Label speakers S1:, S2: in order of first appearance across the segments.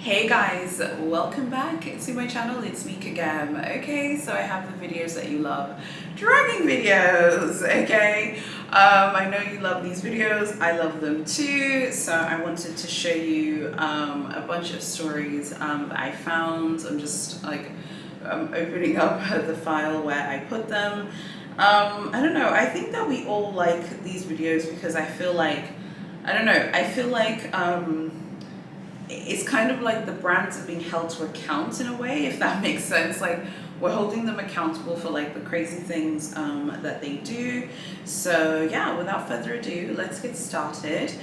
S1: Hey guys, welcome back to my channel. It's me again. Okay, so I have the videos that you love, dragging videos. Okay, I know you love these videos. I love them too. So I wanted to show you a bunch of stories that I found. I'm just like opening up the file where I put them. I don't know. I think that we all like these videos because I feel like it's kind of like the brands are being held to account in a way, if that makes sense. Like we're holding them accountable for like the crazy things that they do. So yeah, without further ado, let's get started.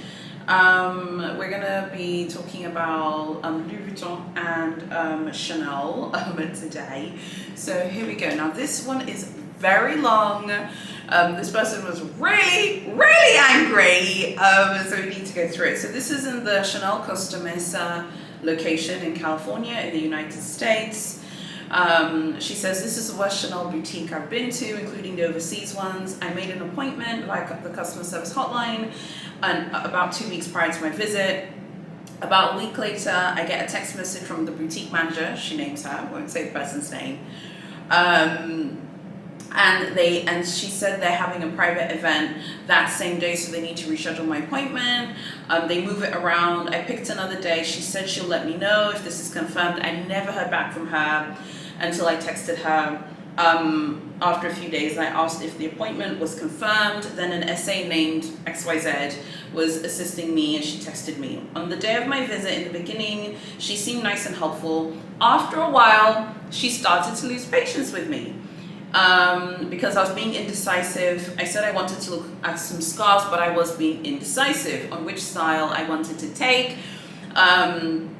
S1: We're gonna be talking about Louis Vuitton and Chanel today. So here we go. Now this one is very long. This person was really angry, so we need to go through it. So this is in the Chanel Costa Mesa location in California in the United States. She says, this is the worst Chanel boutique I've been to, including the overseas ones. I made an appointment via the customer service hotline and about 2 weeks prior to my visit. About a week later, I get a text message from the boutique manager. She names her, I won't say the person's name. And she said they're having a private event that same day, so they need to reschedule my appointment. They move it around. I picked another day. She said she'll let me know if this is confirmed. I never heard back from her until I texted her after a few days. I asked if the appointment was confirmed. Then an SA named XYZ was assisting me, and she texted me. On the day of my visit, in the beginning, she seemed nice and helpful. After a while, she started to lose patience with me. Because I was being indecisive. I said I wanted to look at some scarves, but I was being indecisive on which style I wanted to take. And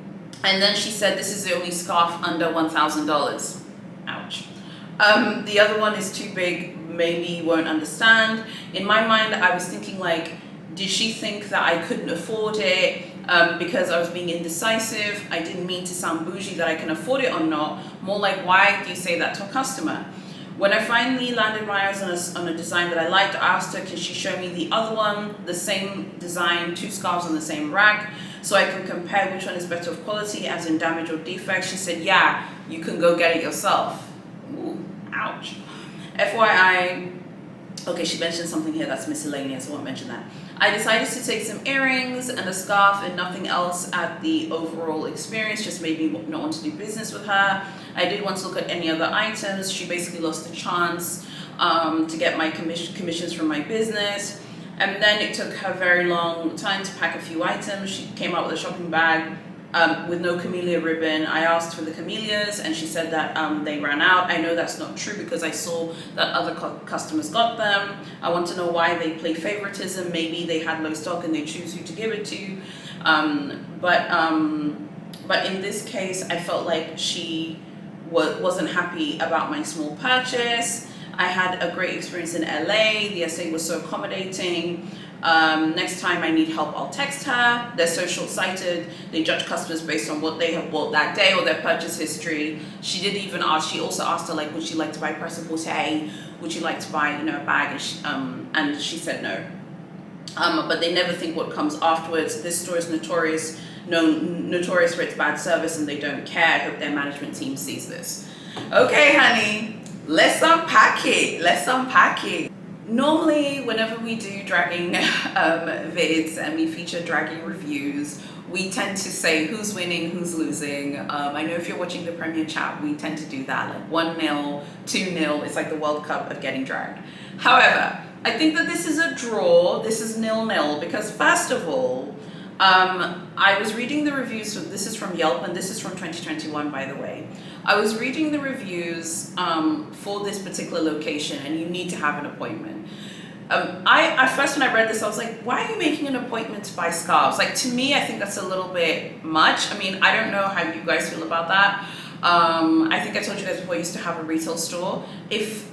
S1: then she said, this is the only scarf under $1,000. Ouch. The other one is too big, maybe you won't understand. In my mind, I was thinking like, did she think that I couldn't afford it because I was being indecisive? I didn't mean to sound bougie that I can afford it or not. More like, why do you say that to a customer? When I finally landed my eyes on a design that I liked, I asked her, can she show me the other one, the same design, 2 scarves on the same rack, so I can compare which one is better of quality, as in damage or defect. She said, yeah, you can go get it yourself. Ooh, ouch. FYI, okay, she mentioned something here that's miscellaneous, I won't mention that. I decided to take some earrings and a scarf and nothing else at the overall experience, just made me not want to do business with her. I did want to look at any other items. She basically lost the chance to get my commissions from my business. And then it took her very long time to pack a few items. She came out with a shopping bag with no camellia ribbon. I asked for the camellias and she said that they ran out. I know that's not true because I saw that other customers got them. I want to know why they play favoritism. Maybe they had low stock and they choose who to give it to. But in this case, I felt like she wasn't happy about my small purchase. I had a great experience in LA. The SA was so accommodating. Next time I need help, I'll text her. They're so short-sighted. They judge customers based on what they have bought that day or their purchase history. She also asked her, like, would she like to buy prêt-à-porter? Would you like to buy, a bag? And she said no. But they never think what comes afterwards. This store is notorious for its bad service, and they don't care. I hope their management team sees this. Okay, honey, let's unpack it. Normally, whenever we do dragging vids and we feature dragging reviews, we tend to say who's winning, who's losing. I know if you're watching the Premier Chat, we tend to do that, like 1-0, 2-0. It's like the World Cup of getting dragged. However, I think that this is a draw. This is 0-0 because first of all, I was reading the reviews. This is from Yelp, and this is from 2021, by the way. I was reading the reviews for this particular location, and you need to have an appointment. At first, when I read this, I was like, why are you making an appointment to buy scarves? Like, to me, I think that's a little bit much. I mean, I don't know how you guys feel about that. I think I told you guys before I used to have a retail store.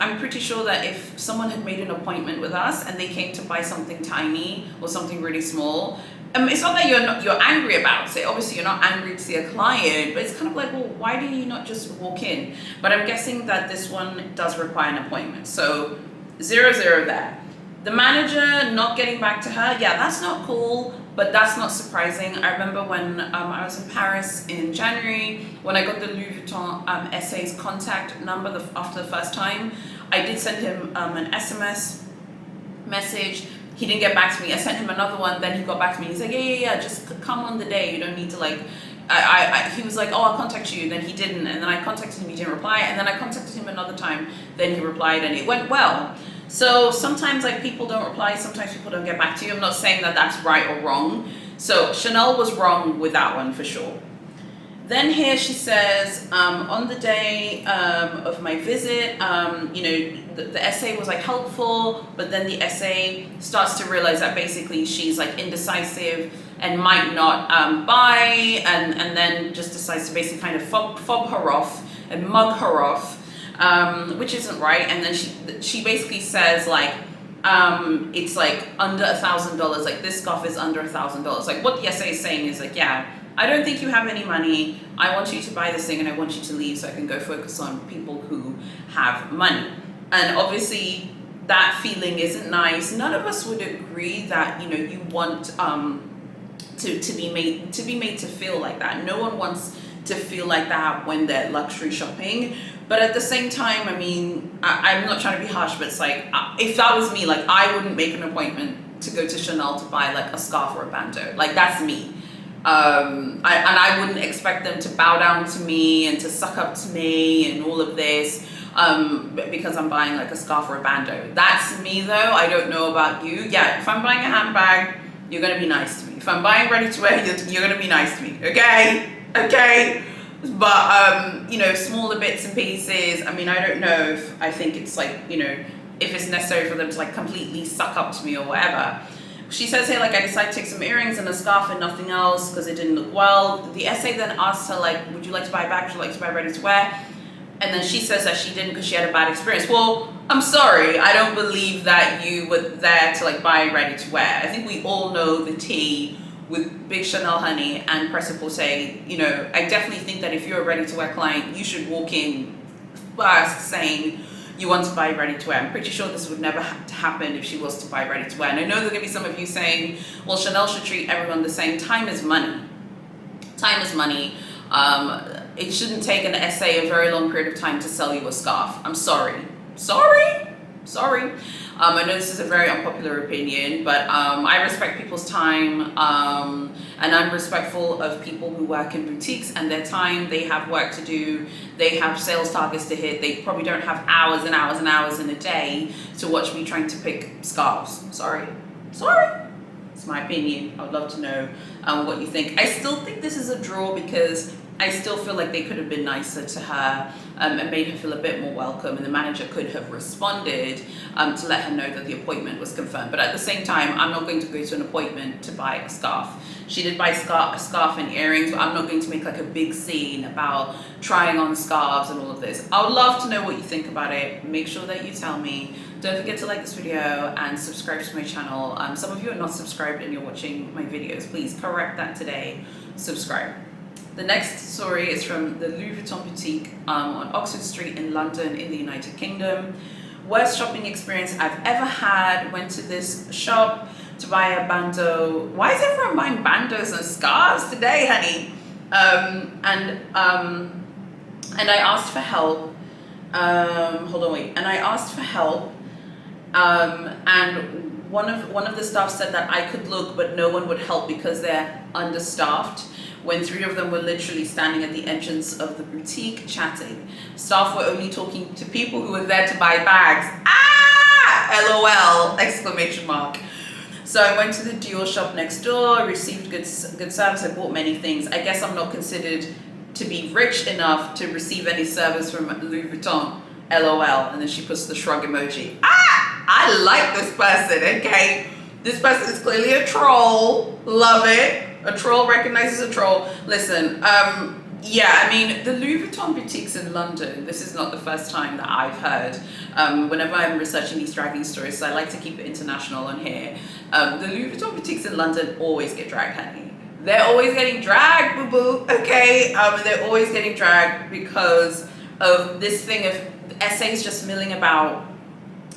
S1: I'm pretty sure that if someone had made an appointment with us and they came to buy something tiny or something really small, it's not that you're angry about it. Obviously, you're not angry to see a client, but it's kind of like, well, why do you not just walk in? But I'm guessing that this one does require an appointment. So 0-0 there. The manager not getting back to her, yeah, that's not cool. but that's not surprising. I remember when I was in Paris in January, when I got the Louis Vuitton SA's contact number after the first time, I did send him an SMS message. He didn't get back to me. I sent him another one, then he got back to me. He's like, yeah, just come on the day. You don't need to like, he was like, oh, I'll contact you. Then he didn't. And then I contacted him, he didn't reply. And then I contacted him another time, then he replied and it went well. So sometimes like people don't reply, sometimes people don't get back to you. I'm not saying that that's right or wrong. So Chanel was wrong with that one for sure. Then here she says, on the day of my visit, the SA was like helpful, but then the SA starts to realize that basically she's like indecisive and might not buy, and then just decides to basically kind of fob her off and mug her off, which isn't right. And then she basically says like, it's like under $1,000, like this scarf is under $1,000. Like what the SA is saying is like, yeah, I don't think you have any money. I want you to buy this thing and I want you to leave so I can go focus on people who have money. And obviously that feeling isn't nice. None of us would agree that, you want to be made to feel like that. No one wants to feel like that when they're luxury shopping. But at the same time, I mean, I'm not trying to be harsh, but it's like, if that was me, like I wouldn't make an appointment to go to Chanel to buy like a scarf or a bandeau. Like that's me. I wouldn't expect them to bow down to me and to suck up to me and all of this because I'm buying like a scarf or a bandeau. That's me though. I don't know about you. Yeah, if I'm buying a handbag, you're gonna be nice to me. If I'm buying ready to wear, you're gonna be nice to me. Okay. But smaller bits and pieces. I mean, I don't know if I think it's like if it's necessary for them to like completely suck up to me or whatever. She says here, like, I decided to take some earrings and a scarf and nothing else because it didn't look well. The essay then asks her, like, would you like to buy a bag? Would you like to buy ready to wear? And then she says that she didn't because she had a bad experience. Well, I'm sorry. I don't believe that you were there to, like, buy ready to wear. I think we all know the tea with Big Chanel Honey and Prêt-à-Porter. I definitely think that if you're a ready to wear client, you should walk in first saying, you want to buy ready to wear. I'm pretty sure this would never happen if she was to buy ready to wear. And I know there are going to be some of you saying, well, Chanel should treat everyone the same. Time is money. Time is money. It shouldn't take an essay a very long period of time to sell you a scarf. I'm sorry. Sorry. I know this is a very unpopular opinion, but I respect people's time, and I'm respectful of people who work in boutiques and their time. They have work to do. They have sales targets to hit. They probably don't have hours and hours and hours in a day to watch me trying to pick scarves. Sorry. It's my opinion. I would love to know what you think. I still think this is a draw because I still feel like they could have been nicer to her and made her feel a bit more welcome, and the manager could have responded to let her know that the appointment was confirmed. But at the same time, I'm not going to go to an appointment to buy a scarf. She did buy a scarf and earrings, but I'm not going to make like a big scene about trying on scarves and all of this. I would love to know what you think about it. Make sure that you tell me. Don't forget to like this video and subscribe to my channel. Some of you are not subscribed and you're watching my videos. Please correct that today. Subscribe. The next story is from the Louis Vuitton boutique on Oxford Street in London in the United Kingdom. Worst shopping experience I've ever had. Went to this shop to buy a bandeau. Why is everyone buying bandeaus and scarves today, honey? And I asked for help. And I asked for help. And one of the staff said that I could look, but no one would help because they're understaffed. When 3 of them were literally standing at the entrance of the boutique chatting. Staff were only talking to people who were there to buy bags. LOL, exclamation mark. So I went to the Dior shop next door, received good service, I bought many things. I guess I'm not considered to be rich enough to receive any service from Louis Vuitton, LOL. And then she puts the shrug emoji. I like this person, okay? This person is clearly a troll, love it. A troll recognizes a troll. Listen, yeah, I mean, the Louis Vuitton boutiques in London, this is not the first time that I've heard. Whenever I'm researching these dragging stories, so I like to keep it international on here. The Louis Vuitton boutiques in London always get dragged, honey. They're always getting dragged, boo-boo, okay? They're always getting dragged because of this thing of essays just milling about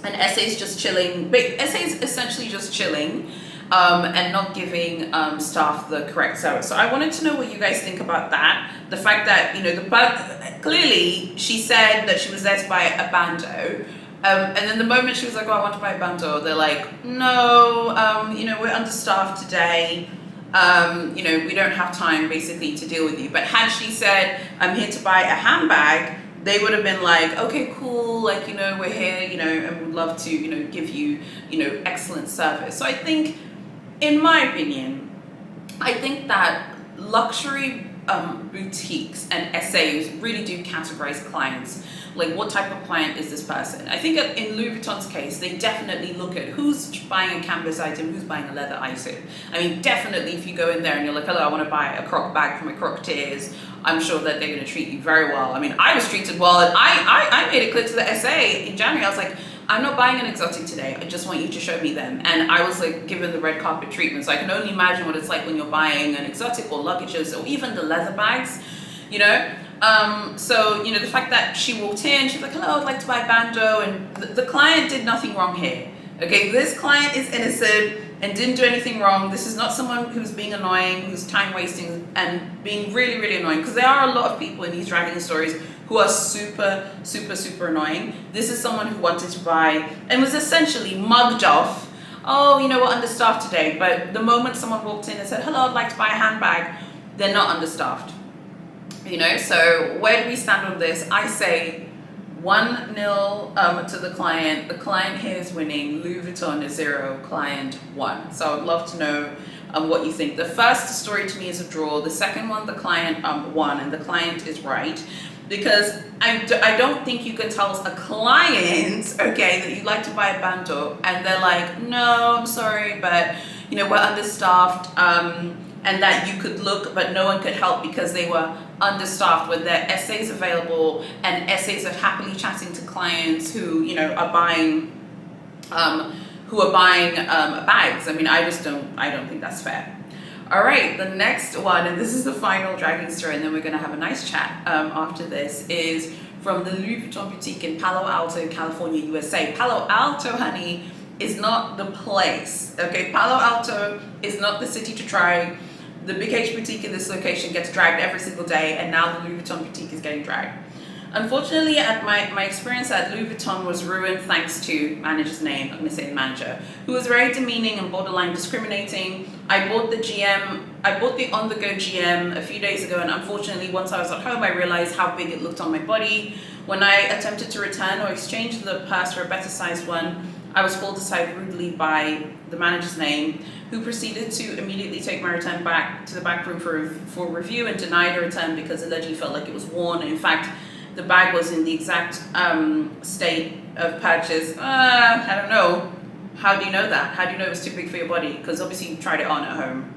S1: and essays just chilling. But essays essentially just chilling. and not giving staff the correct service. So I wanted to know what you guys think about that. The fact that, clearly she said that she was there to buy a bando. And then the moment she was like, oh, I want to buy a bando, they're like, no, we're understaffed today. We don't have time basically to deal with you. But had she said, I'm here to buy a handbag, they would have been like, okay, cool, like, we're here, and would love to, give you, excellent service. So I think, in my opinion, I think that luxury boutiques and SAs really do categorize clients. Like, what type of client is this person? I think in Louis Vuitton's case, they definitely look at who's buying a canvas item, who's buying a leather item. I mean, definitely if you go in there and you're like, hello, I want to buy a croc bag from a Crocteers, I'm sure that they're going to treat you very well. I mean, I was treated well, and I made it clear to the SA in January. I was like, I'm not buying an exotic today. I just want you to show me them. And I was like given the red carpet treatment. So I can only imagine what it's like when you're buying an exotic or luggages or even the leather bags, So, the fact that she walked in, she's like, hello, I'd like to buy a bando. And the client did nothing wrong here. Okay, this client is innocent and didn't do anything wrong. This is not someone who's being annoying, who's time wasting and being really, really annoying. Because there are a lot of people in these dragging stories who are super, super, super annoying. This is someone who wanted to buy and was essentially mugged off. Oh, we're understaffed today. But the moment someone walked in and said, hello, I'd like to buy a handbag, they're not understaffed. So where do we stand on this? I say 1-0 to the client. The client here is winning. Louis Vuitton is 0, client 1. So I'd love to know what you think. The first story to me is a draw. The second one, the client won, and the client is right. Because I don't think you can tell a client, okay, that you'd like to buy a bando, and they're like, no, I'm sorry, but, we're understaffed, and that you could look, but no one could help because they were understaffed with their essays available, and essays are happily chatting to clients who, are buying bags. I mean, I don't think that's fair. All right, the next one, and this is the final dragging story, and then we're going to have a nice chat after this, is from the Louis Vuitton boutique in Palo Alto, California, USA. Palo Alto, honey, is not the place, okay? Palo Alto is not the city to try. The Big H boutique in this location gets dragged every single day, and now the Louis Vuitton boutique is getting dragged. Unfortunately, my experience at Louis Vuitton was ruined thanks to manager's name, I'm going to say the manager, who was very demeaning and borderline discriminating. I bought the on-the-go GM a few days ago, and unfortunately, once I was at home, I realized how big it looked on my body. When I attempted to return or exchange the purse for a better sized one, I was pulled aside rudely by the manager's name, who proceeded to immediately take my return back to the back room for review and denied a return because allegedly felt like it was worn. And in fact, the bag was in the exact state of purchase. I don't know. How do you know that? How do you know it was too big for your body? Because obviously you tried it on at home.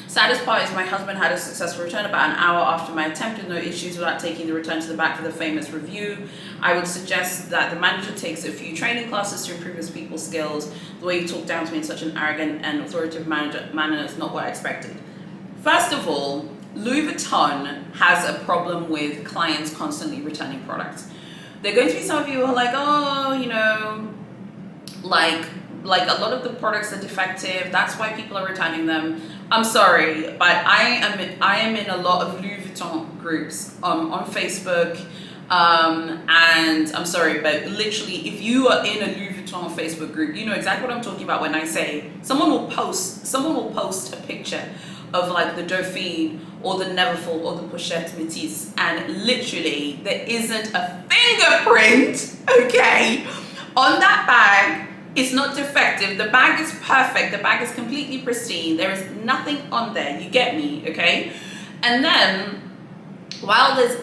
S1: Saddest part is my husband had a successful return about an hour after my attempt with no issues without taking the return to the back for the famous review. I would suggest that the manager takes a few training classes to improve his people skills. The way you talk down to me in such an arrogant and authoritative manner is not what I expected. First of all, Louis Vuitton has a problem with clients constantly returning products. There are going to be some of you who are like, oh, like a lot of the products are defective. That's why people are returning them. I'm sorry, but I am in a lot of Louis Vuitton groups on Facebook, and I'm sorry, but literally, if you are in a Louis Vuitton Facebook group, you know exactly what I'm talking about when I say someone will post a picture of like the Dauphine or the Neverfull or the Pochette Métis, and literally there isn't a fingerprint, okay, on that bag. It's not defective. The bag is perfect. The bag is completely pristine. There is nothing on there. You get me, okay? And then while there's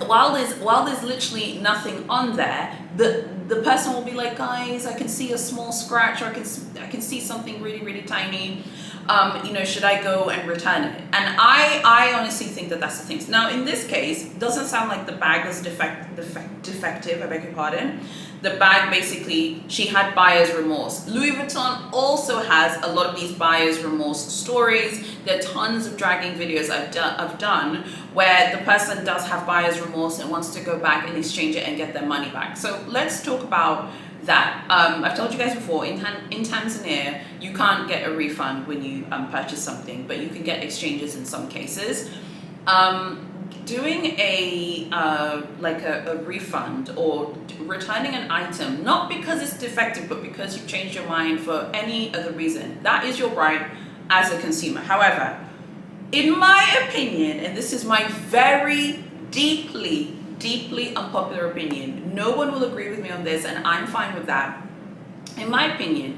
S1: literally nothing on there, the person will be like, guys, I can see a small scratch, or I can see something really, really tiny. Should I go and return it? And I honestly think that that's the thing. Now, in this case, it doesn't sound like the bag was defective, I beg your pardon. The bag, basically, she had buyer's remorse. Louis Vuitton also has a lot of these buyer's remorse stories. There are tons of dragging videos I've done where the person does have buyer's remorse and wants to go back and exchange it and get their money back. So let's talk about that. I've told you guys before, in Tanzania, you can't get a refund when you purchase something, but you can get exchanges in some cases. Doing a refund or returning an item, not because it's defective, but because you've changed your mind for any other reason, that is your right as a consumer. However, in my opinion, and this is my very deeply unpopular opinion, no one will agree with me on this, and I'm fine with that. In my opinion,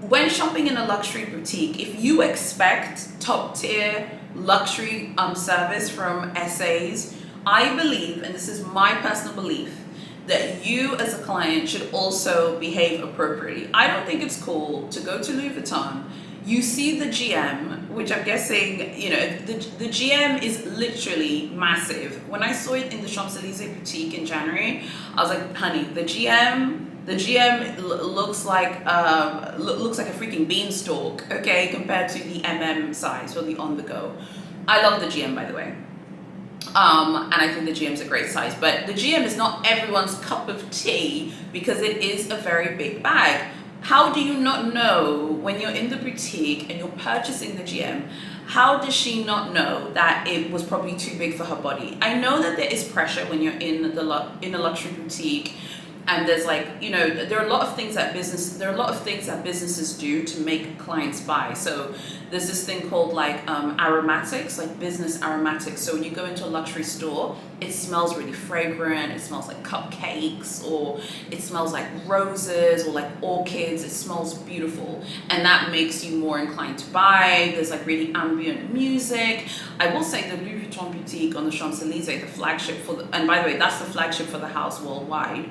S1: when shopping in a luxury boutique, if you expect top tier luxury service from SAs, I believe, and this is my personal belief, that you as a client should also behave appropriately. I don't think it's cool to go to Louis Vuitton, you see the GM, which I'm guessing, the GM is literally massive. When I saw it in the Champs-Élysées boutique in January, I was like, honey, the GM looks like a freaking beanstalk, okay, compared to the size or the on the go. I love the GM, by the way. And I think the GM is a great size, but the GM is not everyone's cup of tea because it is a very big bag. How do you not know when you're in the boutique and you're purchasing the GM? How does she not know that it was probably too big for her body? I know that there is pressure when you're in a luxury boutique, and there's there are a lot of things that businesses do to make clients buy. So there's this thing called aromatics, like business aromatics. So when you go into a luxury store, it smells really fragrant, it smells like cupcakes, or it smells like roses or like orchids. It smells beautiful, and that makes you more inclined to buy. There's really ambient music. I will say the Louis Vuitton boutique on the Champs-Élysées, the flagship and by the way, that's the flagship for the house worldwide.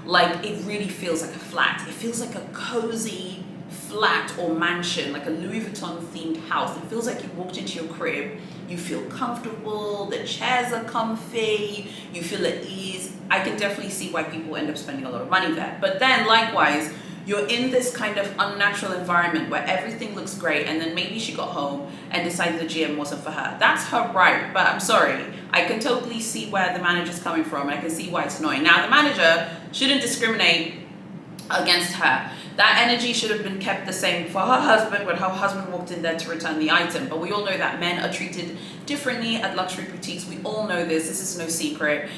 S1: It really feels like a flat. It feels like a cozy flat or mansion, like a Louis Vuitton themed house. It feels like you walked into your crib, you feel comfortable, the chairs are comfy, you feel at ease. I can definitely see why people end up spending a lot of money there. But then likewise, you're in this kind of unnatural environment where everything looks great, and then maybe she got home and decided the GM wasn't for her. That's her right, but I'm sorry. I can totally see where the manager's coming from, and I can see why it's annoying. Now, the manager shouldn't discriminate against her. That energy should have been kept the same for her husband when her husband walked in there to return the item. But we all know that men are treated differently at luxury boutiques. We all know this. This is no secret.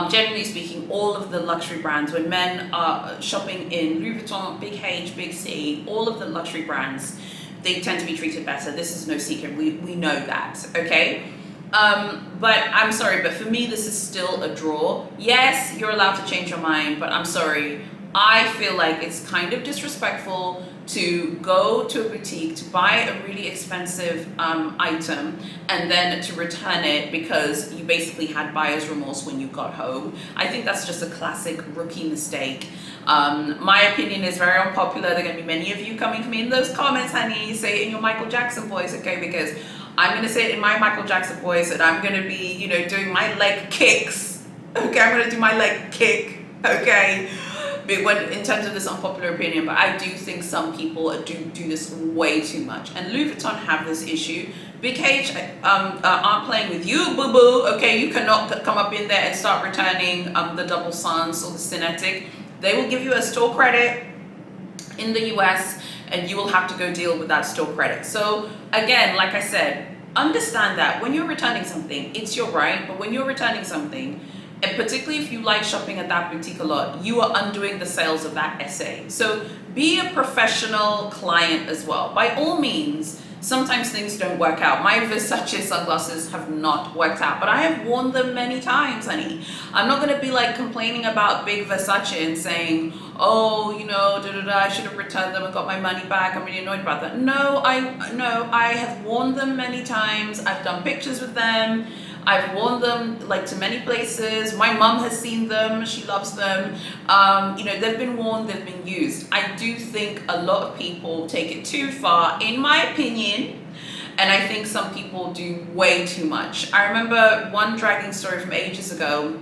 S1: Generally speaking, all of the luxury brands, when men are shopping in Louis Vuitton, Big H, Big C, all of the luxury brands, they tend to be treated better. This is no secret. We know that, okay? But I'm sorry, but for me, this is still a draw. Yes, you're allowed to change your mind, but I'm sorry. I feel like it's kind of disrespectful to go to a boutique to buy a really expensive item and then to return it because you basically had buyer's remorse when you got home. I think that's just a classic rookie mistake. My opinion is very unpopular. There are going to be many of you coming to me in those comments, honey. Say it in your Michael Jackson voice, okay? Because I'm going to say it in my Michael Jackson voice, and I'm going to be, doing my leg kicks. Okay, I'm going to do my leg kick, okay? In terms of this unpopular opinion, but I do think some people do this way too much. And Louis Vuitton have this issue. Big H aren't playing with you, boo-boo. Okay, you cannot come up in there and start returning the double suns or the Cinetic. They will give you a store credit in the US, and you will have to go deal with that store credit. So again, like I said, understand that when you're returning something, it's your right, but when you're returning something, and particularly if you like shopping at that boutique a lot, you are undoing the sales of that SA. So be a professional client as well. By all means, sometimes things don't work out. My Versace sunglasses have not worked out, but I have worn them many times, honey. I'm not gonna be complaining about big Versace and saying, oh, I should have returned them and got my money back. I'm really annoyed about that. No, I have worn them many times. I've done pictures with them. I've worn them to many places. My mom has seen them. She loves them. They've been worn, they've been used. I do think a lot of people take it too far, in my opinion. And I think some people do way too much. I remember one dragging story from ages ago,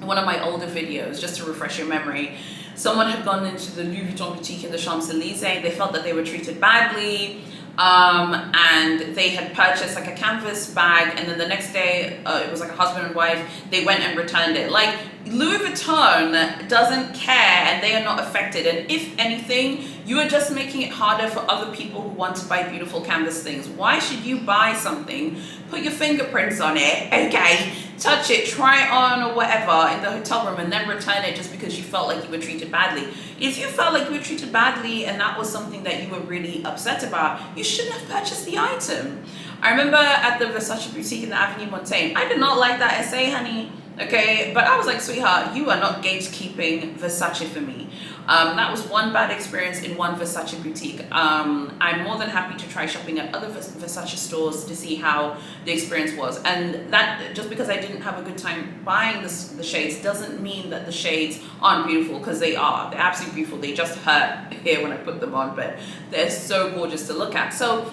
S1: one of my older videos, just to refresh your memory. Someone had gone into the Louis Vuitton boutique in the Champs-Élysées. They felt that they were treated badly. and they had purchased like a canvas bag, and then the next day it was like a husband and wife, they went and returned it. Like, Louis Vuitton doesn't care, and they are not affected, and if anything, you are just making it harder for other people who want to buy beautiful canvas things. Why should you buy something, put your fingerprints on it, okay, touch it, try it on or whatever in the hotel room, and then return it just because you felt like you were treated badly? If you felt like you were treated badly and that was something that you were really upset about, you shouldn't have purchased the item. I remember at the Versace boutique in the Avenue Montaigne, I did not like that essay, honey, okay, but I was like, sweetheart, you are not gatekeeping Versace for me. That was one bad experience in one Versace boutique. I'm more than happy to try shopping at other Versace stores to see how the experience was. And that, just because I didn't have a good time buying the shades doesn't mean that the shades aren't beautiful, because they are. They're absolutely beautiful. They just hurt here when I put them on, but they're so gorgeous to look at. So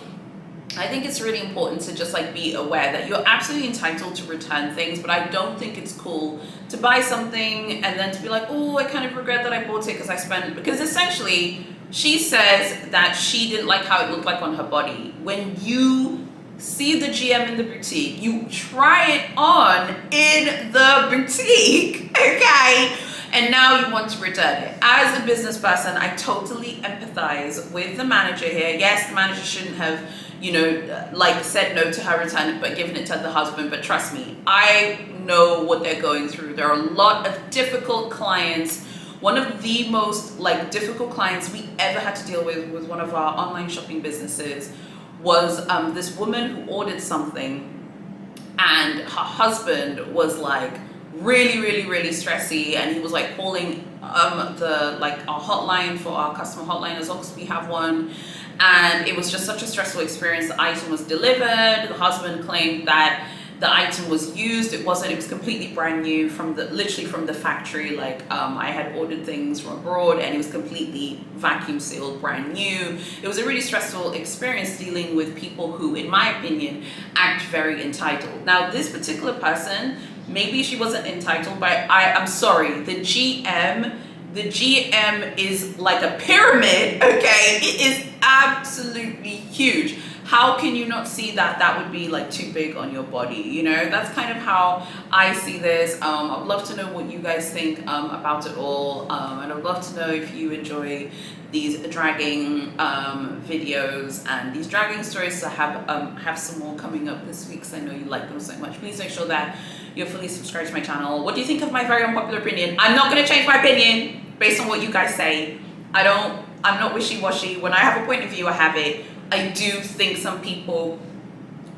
S1: I think it's really important to just like be aware that you're absolutely entitled to return things, but I don't think it's cool to buy something and then to be like, oh, I kind of regret that I bought it because I spent, because essentially she says that she didn't like how it looked like on her body. When you see the GM in the boutique, you try it on in the boutique, okay? And now you want to return it. As a business person, I totally empathize with the manager here. Yes, the manager shouldn't have, you know, like said no to her return, but given it to the husband. But trust me, I know what they're going through. There are a lot of difficult clients. One of the most like difficult clients we ever had to deal with one of our online shopping businesses was this woman who ordered something, and her husband was like really stressy, and he was like calling the like our hotline for our customer hotline, as long as we have one. And it was just such a stressful experience. The item was delivered. The husband claimed that the item was used. It wasn't. It was completely brand new literally from the factory. Like I had ordered things from abroad, and it was completely vacuum sealed, brand new. It was a really stressful experience dealing with people who, in my opinion, act very entitled. Now, this particular person, maybe she wasn't entitled, but I'm sorry, the GM is like a pyramid, okay? It is absolutely huge. How can you not see that that would be like too big on your body? You know, that's kind of how I see this. I'd love to know what you guys think about it all. And I'd love to know if you enjoy these dragging videos and these dragging stories. I have some more coming up this week, because I know you like them so much. Please make sure that you're fully subscribed to my channel. What do you think of my very unpopular opinion? I'm not going to change my opinion based on what you guys say. I'm not wishy-washy. When I have a point of view, I have it. I do think some people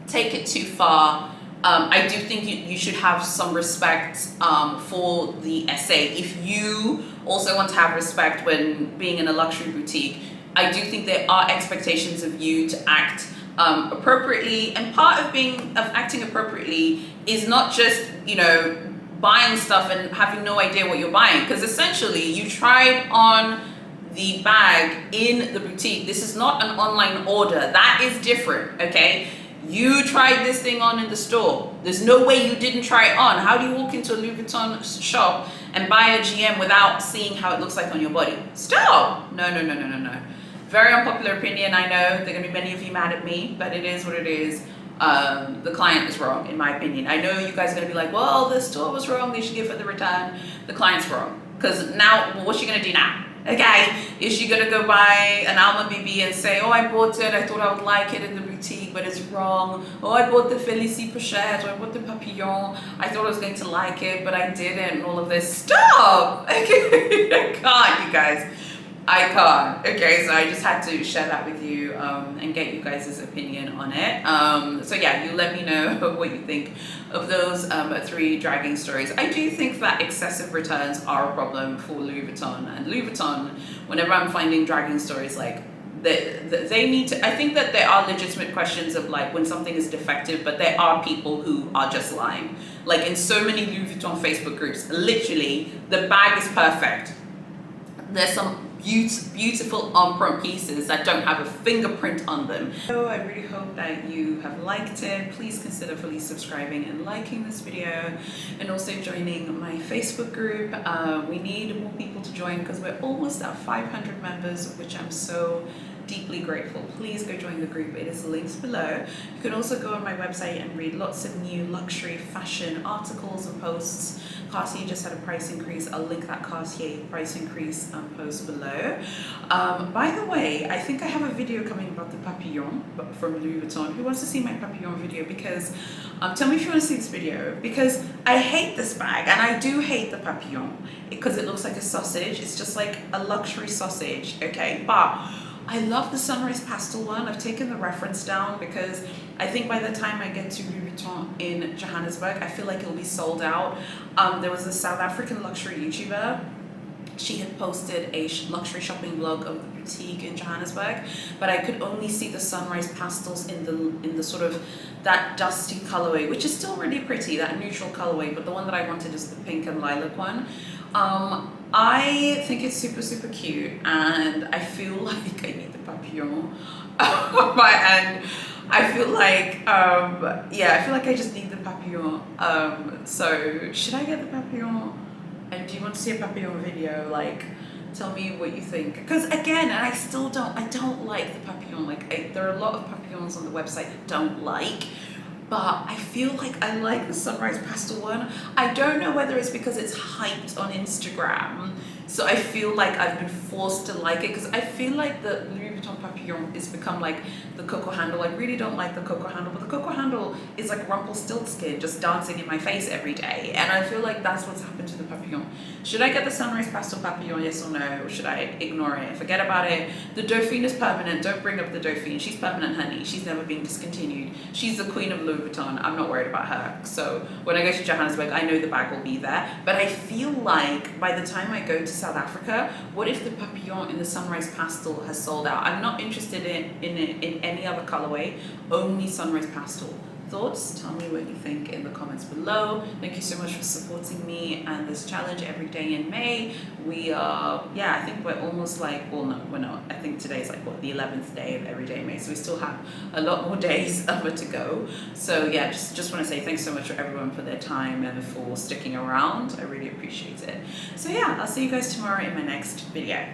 S1: take it too far. I do think you should have some respect for the essay. If you also want to have respect when being in a luxury boutique, I do think there are expectations of you to act appropriately, and part of acting appropriately is not just, you know, buying stuff and having no idea what you're buying, because essentially you tried on the bag in the boutique. This is not an online order. That is different, okay? You tried this thing on in the store. There's no way you didn't try it on. How do you walk into a Louis Vuitton shop and buy a GM without seeing how it looks like on your body? Stop! No. Very unpopular opinion, I know. There are going to be many of you mad at me, but it is what it is. The client is wrong, in my opinion. I know you guys are going to be like, well, the store was wrong, they should give her the return. The client's wrong. Because now, what's she going to do now? Okay, is she going to go buy an Alma BB and say, oh, I bought it, I thought I would like it in the boutique, but it's wrong. Oh, I bought the Félicie Pochette, or I bought the Papillon, I thought I was going to like it, but I didn't, and all of this. Stop! Okay, I can't, you guys. I can't. Okay, so I just had to share that with you and get you guys' opinion on it. So yeah, you let me know what you think of those 3 dragging stories. I do think that excessive returns are a problem for Louis Vuitton. And Louis Vuitton, whenever I'm finding dragging stories, like they need to, I think that there are legitimate questions of like when something is defective, but there are people who are just lying. Like in so many Louis Vuitton Facebook groups, literally the bag is perfect. There's some beautiful on-print pieces that don't have a fingerprint on them. So I really hope that you have liked it. Please consider fully subscribing and liking this video, and also joining my Facebook group. We need more people to join because we're almost at 500 members, which I'm so deeply grateful. Please go join the group. It is linked below. You can also go on my website and read lots of new luxury fashion articles and posts. Cartier just had a price increase. I'll link that Cartier price increase post below. By the way, I think I have a video coming about the papillon from Louis Vuitton. Who wants to see my papillon video? Because tell me if you want to see this video, because I hate this bag, and I do hate the papillon because it looks like a sausage. It's just like a luxury sausage, okay? But I love the Sunrise Pastel one. I've taken the reference down because I think by the time I get to Louis Vuitton in Johannesburg, I feel like it'll be sold out. There was a South African luxury YouTuber. She had posted a luxury shopping vlog of the boutique in Johannesburg, but I could only see the Sunrise Pastels in the sort of that dusty colorway, which is still really pretty, that neutral colorway, but the one that I wanted is the pink and lilac one. I think it's super, super cute, and I feel like I need the papillon on my end. I feel like, yeah, I feel like I just need the papillon. So should I get the papillon? And do you want to see a papillon video? Like, tell me what you think. Because again, and I don't like the papillon. Like, there are a lot of papillons on the website I don't like. But I feel like I like the Sunrise Pastel one. I don't know whether it's because it's hyped on Instagram. So I feel like I've been forced to like it, because I feel like the Louis Vuitton Papillon has become like the Coco handle. I really don't like the Coco handle, but the Coco handle is like Rumpelstiltskin just dancing in my face every day. And I feel like that's what's happened to the Papillon. Should I get the Sunrise Pastel Papillon, yes or no? Or should I ignore it? Forget about it. The Dauphine is permanent. Don't bring up the Dauphine. She's permanent, honey. She's never been discontinued. She's the queen of Louis Vuitton. I'm not worried about her. So when I go to Johannesburg, I know the bag will be there. But I feel like by the time I go to South Africa, what if the Papillon in the Sunrise Pastel has sold out? I'm not interested in any other colorway, only Sunrise Pastel. Thoughts? Tell me what you think in the comments below. Thank you so much for supporting me and this challenge every day in May. We are, yeah, I think we're almost like, well, no, we're not. I think today's like, what, the 11th day of every day in May. So we still have a lot more days of it to go. So yeah, just want to say thanks so much for everyone for their time and for sticking around. I really appreciate it. So yeah, I'll see you guys tomorrow in my next video.